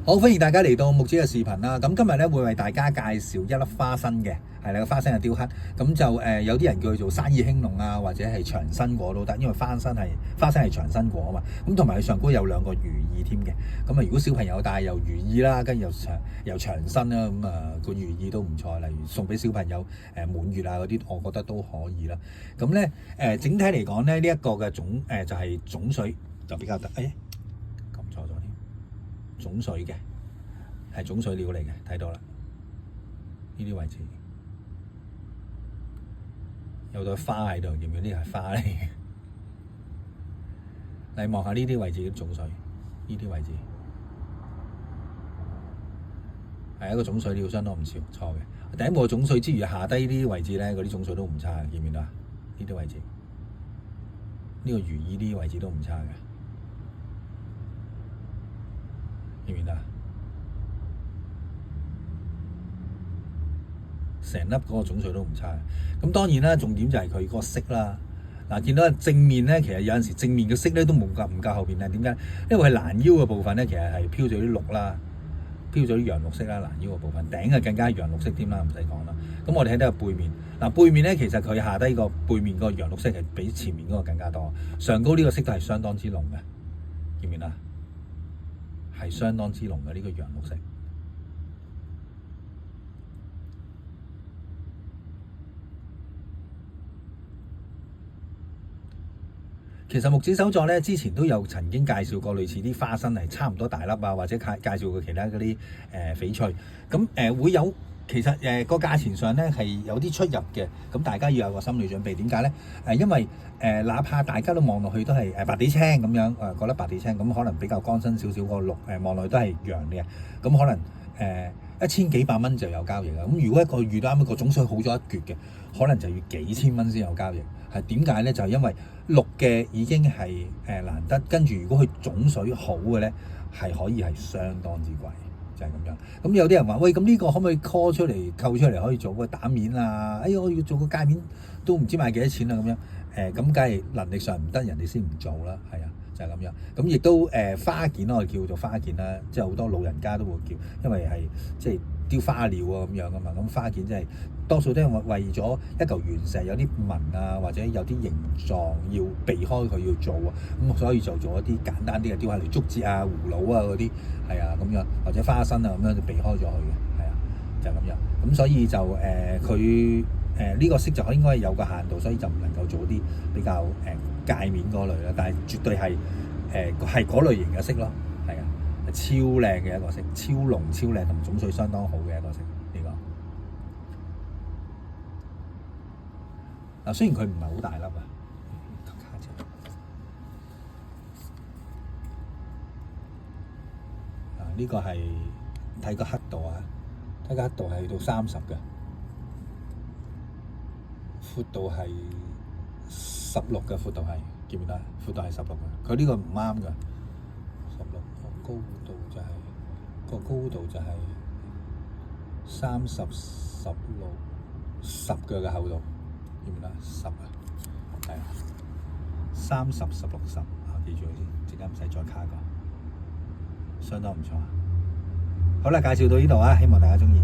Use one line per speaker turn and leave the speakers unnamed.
好，歡迎大家嚟到木子嘅視頻啦。咁今日咧會為大家介紹一粒花生嘅，係啦，個花生嘅雕刻。咁就有啲人叫佢做生意興隆啊，或者係長生果都得，因為花生係長生果啊嘛。咁同埋佢上高有兩個寓意添嘅。咁啊，如果小朋友帶又寓意啦，跟住又長生啦，咁啊個寓意都唔錯。例如送俾小朋友滿月啊嗰啲，我覺得都可以啦。咁咧整體嚟講咧，呢一個嘅就係種水就比較得，撳錯咗添。種水嘅係種水料嚟嘅，睇到啦，呢啲位置有朵花喺度，見唔見？呢係花嚟嘅。你望下呢啲位置嘅種水，呢啲位置係一個種水料，相當唔少，錯嘅。第一步種水之餘，下低呢啲位置咧，嗰啲種水都唔差嘅，見唔見到啊？呢啲位置，呢個寓意呢啲位置都唔差嘅，見唔見啊？成粒嗰個種水都唔差，咁當然啦，重點就係佢個色啦。嗱，見到正面咧，其實有陣時正面嘅色咧都唔夠後邊咧。點解？因為佢攔腰嘅部分咧，其實係飄咗啲綠啦，飄咗啲洋綠色啦。攔腰嘅部分頂係更加洋綠色添啦，唔使講啦。咁我哋睇到個背面，嗱，背面咧其實佢下低個背面個洋綠色係比前面嗰個更加多，上高呢個色都係相當之濃嘅，見唔見啊？係相當之濃嘅呢個洋綠色。其實木子手作咧，之前都有曾經介紹過類似啲花生係差唔多大粒啊，或者介紹過其他嗰啲翡翠。咁會有其實個價錢上咧係有啲出入嘅。咁大家要有個心理準備。點解咧？因為哪怕大家都望落去都係白地青咁樣，覺得白地青咁可能比較乾身少少個綠，望落去都係陽嘅。咁可能1000幾百蚊就有交易啦。咁如果一個遇到啱一個種水好咗一橛嘅，可能就要幾千蚊先有交易。係點解咧？就係因為綠嘅已經係難得，跟住如果佢種水好嘅咧，係可以係相當之貴，就係咁樣。咁有啲人話：喂，咁呢個可唔可以 call 出嚟、扣出嚟，可以做個打面啊？哎呀，我要做個界面都唔知賣幾多錢啊！咁樣咁梗係能力上唔得，人哋先唔做啦。係啊，就係咁樣。咁亦都花件我哋叫做花件啦，即係好多老人家都會叫，因為係即係雕花鳥啊咁樣噶嘛。咁花件即係多數都係為咗一嚿原石有啲紋啊，或者有啲形狀要避開佢要做啊，咁所以就做一啲簡單啲嘅雕刻嚟竹節啊、葫蘆啊嗰啲，係啊咁樣，或者花生啊咁樣就避開咗佢嘅，係啊，就咁樣。咁所以就佢呢個色就應該有個限度，所以就唔能夠做啲比較界面嗰類啦。但係絕對係係嗰類型嘅色咯，係啊，超靚嘅一個色，超濃超靚同種水相當好嘅一個色。嗱，雖然佢唔係好大粒啊，呢個係睇個黑度啊，睇個黑度係到30嘅，闊度係16嘅，闊度係見唔見到？闊度係16嘅，佢呢個唔啱㗎，16個高度就係30、16、10嘅厚度。見唔見啦？10啊，係啊，30、16、10啊，記住佢先，陣間唔使再卡過，相當唔錯。好啦，介紹到呢度啊，希望大家鍾意。